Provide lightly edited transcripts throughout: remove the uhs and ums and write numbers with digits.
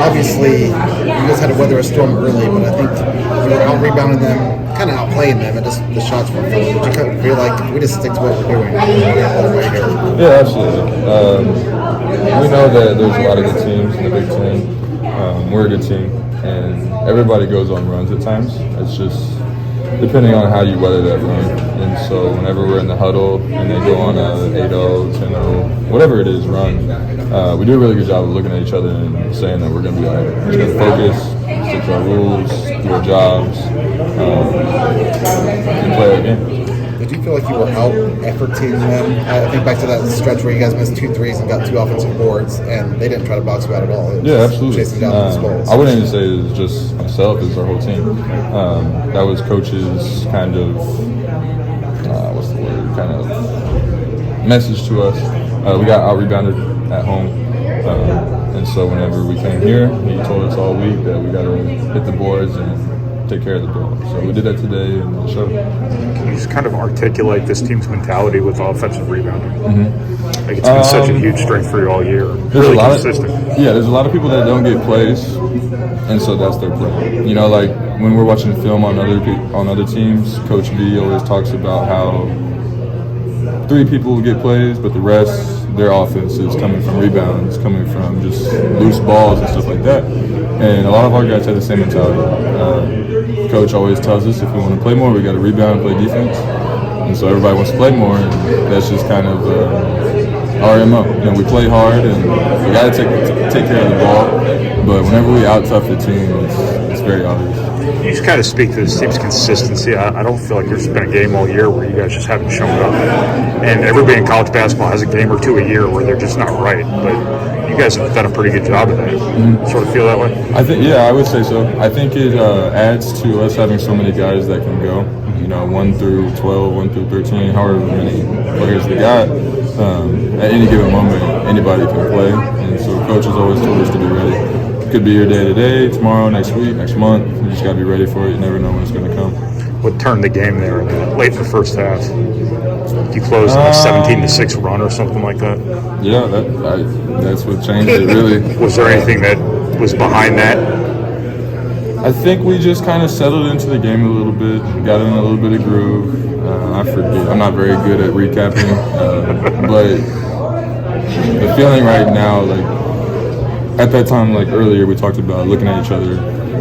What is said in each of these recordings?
obviously, you guys had to weather a storm early, but I think you were out rebounding them, kind of outplaying them, and just the shots weren't falling. Did you kind of feel like we just stick to what we're doing all the way here? Yeah, absolutely. We know that there's a lot of good teams in the Big Ten. We're a good team, and everybody goes on runs at times. It's just depending on how you weather that run. And so whenever we're in the huddle and they go on a 8-0, 10-0, whatever it is, run, we do a really good job of looking at each other and saying that we're going to be all right. We're just going to focus, stick to our rules, do our jobs, and play our game. Did you feel like you were out-efforting them? I think back to that stretch where you guys missed 2 threes and got 2 offensive boards, and they didn't try to box you out at all. Yeah, absolutely. Chasing down those balls. I wouldn't even say it was just myself, it was our whole team. That was coach's kind of, kind of message to us. We got out-rebounded at home. And so whenever we came here, he told us all week that we got to hit the boards and take care of the ball. So we did that today and it showed. Can you just kind of articulate this team's mentality with offensive rebounding? Mm-hmm. Like it's been such a huge strength for you all year. There's really a lot consistent. There's a lot of people that don't get plays, and so that's their play. You know, like when we're watching film on other teams, Coach B always talks about how 3 people get plays, but the rest, their offense is coming from rebounds, coming from just loose balls and stuff like that. And a lot of our guys have the same mentality. Coach always tells us if we want to play more, we got to rebound and play defense. And so everybody wants to play more, and that's just kind of our MO. You know, we play hard, and we got to take care of the ball. But whenever we out-tough the team, it's very obvious. You just kind of speak to this team's consistency. I don't feel like there's been a game all year where you guys just haven't shown up. And everybody in college basketball has a game or 2 a year where they're just not right. But you guys have done a pretty good job of that. Sort of feel that way? I would say so. I think it adds to us having so many guys that can go. You know, 1 through 12, 1 through 13, however many players we got. At any given moment, anybody can play. And so Coach has always told us to be ready. It could be your day today, tomorrow, next week, next month. You just got to be ready for it. You never know when it's going to come. What turned the game there late in the first half? You closed on a 17-6 run or something like that? Yeah, that's what changed it, really. Was there anything that was behind that? I think we just kind of settled into the game a little bit, got in a little bit of groove. I forget. I'm not very good at recapping, but the feeling right now, like, at that time, like earlier, we talked about looking at each other,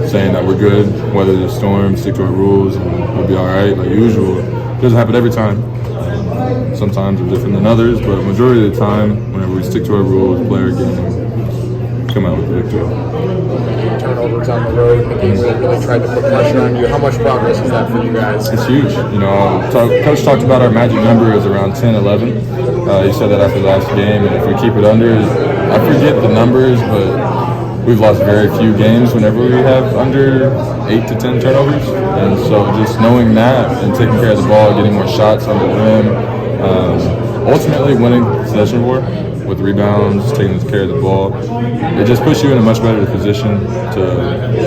saying that we're good, weather the storm, stick to our rules, and we'll be all right, like usual. It doesn't happen every time. Sometimes they're different than others, but majority of the time, whenever we stick to our rules, play our game, come out with the victory. Turnovers on the road, the game where they really tried to put pressure on you. How much progress is that for you guys? It's huge. You know, Coach talked about our magic number is around 10, 11. He said that after the last game, and if we keep it under, I forget the numbers, but we've lost very few games whenever we have under 8 to 10 turnovers. And so just knowing that and taking care of the ball, getting more shots on the rim, ultimately winning possession war with rebounds, taking care of the ball, it just puts you in a much better position to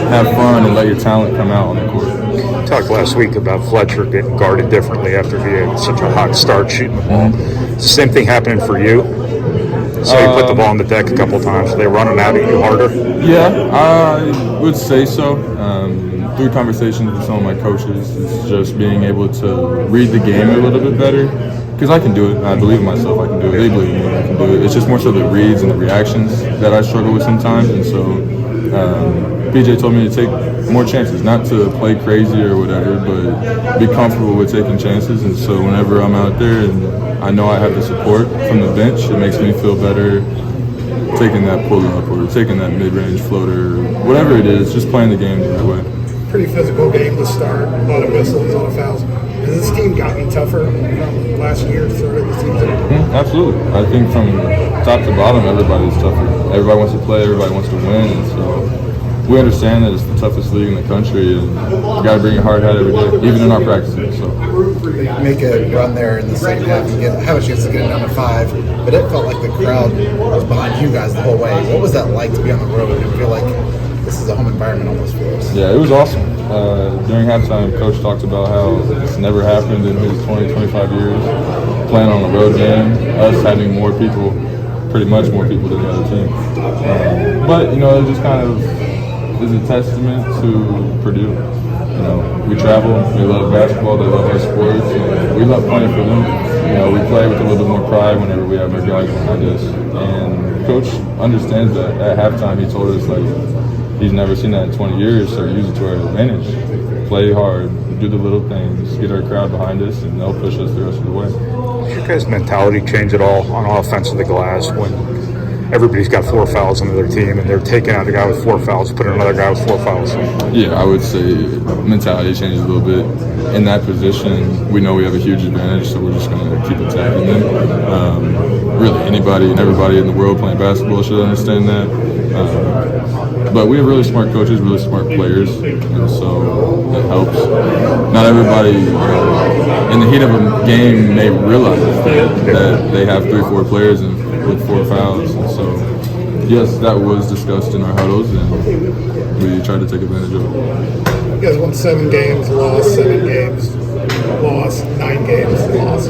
have fun and let your talent come out on the court. We talked last week about Fletcher getting guarded differently after he had such a hot start shooting the ball. Is the same thing happening for you? So you put the ball on the deck a couple of times. Are they running out at you harder? Yeah, I would say so. Through conversations with some of my coaches, it's just being able to read the game a little bit better. Because I can do it. I believe in myself. I can do it. They believe in me. I can do it. It's just more so the reads and the reactions that I struggle with sometimes. And so PJ told me to take more chances, not to play crazy or whatever, but be comfortable with taking chances. And so whenever I'm out there and I know I have the support from the bench, it makes me feel better taking that pull-up or taking that mid-range floater, or whatever it is, just playing the game the right way. Pretty physical game to start. A lot of whistles, a lot of fouls. Has this team gotten tougher from last year through the season? Absolutely. I think from top to bottom, everybody's tougher. Everybody wants to play. Everybody wants to win. And so we understand that it's the toughest league in the country, and you got to bring your hard hat every day, even in our practices. So make a run there in the second half and have a chance to get it down to 5, but it felt like the crowd was behind you guys the whole way. What was that like to be on the road and feel like this is a home environment almost for us? Yeah, it was awesome. During halftime, Coach talked about how it's never happened in his 20, 25 years playing on a road game, us having more people, pretty much more people than the other team. But, you know, it just kind of is a testament to Purdue. You know, we travel, they love basketball, they love our sports, and we love playing for them. You know, we play with a little bit more pride whenever we have our guys behind us. And Coach understands that. At halftime, he told us, like, he's never seen that in 20 years, so use it to our advantage. Play hard, do the little things, get our crowd behind us, and they'll push us the rest of the way. Does your guys' mentality change at all on offense of the glass when everybody's got 4 fouls on their team and they're taking out a guy with 4 fouls, putting another guy with 4 fouls? Yeah, I would say mentality changes a little bit. In that position, we know we have a huge advantage, so we're just going to keep attacking them. Really, anybody and everybody in the world playing basketball should understand that. But we have really smart coaches, really smart players, and so it helps. Not everybody in the heat of a game may realize that they have 3-4 players with 4 fouls. And so, yes, that was discussed in our huddles, and we tried to take advantage of it. You guys won 7 games, lost 7 games, lost 9 games, lost.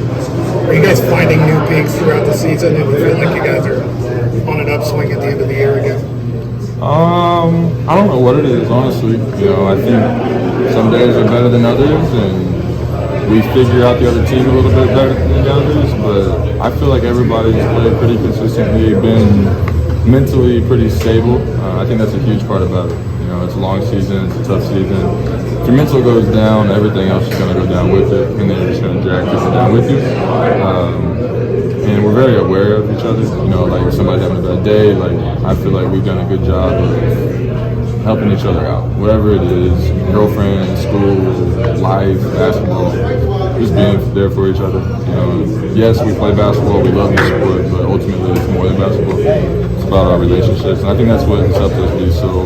Are you guys finding new peaks throughout the season, and you feel like you guys are on an upswing at the end of the year again? I don't know what it is, honestly. You know, I think some days are better than others, and we figure out the other team a little bit better than the others, but I feel like everybody's played pretty consistently, been mentally pretty stable. I think that's a huge part about it. You know, it's a long season, it's a tough season. If your mental goes down, everything else is going to go down with it, and then you're just going to drag people down with you. And we're very aware of each other. You know, like if somebody's having a bad day, like I feel like we've done a good job of helping each other out. Whatever it is, girlfriend, school, life, basketball, just being there for each other. You know, yes, we play basketball, we love the sport, but ultimately it's more than basketball. It's about our relationships, and I think that's what has helped us be so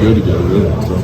good together, really. So.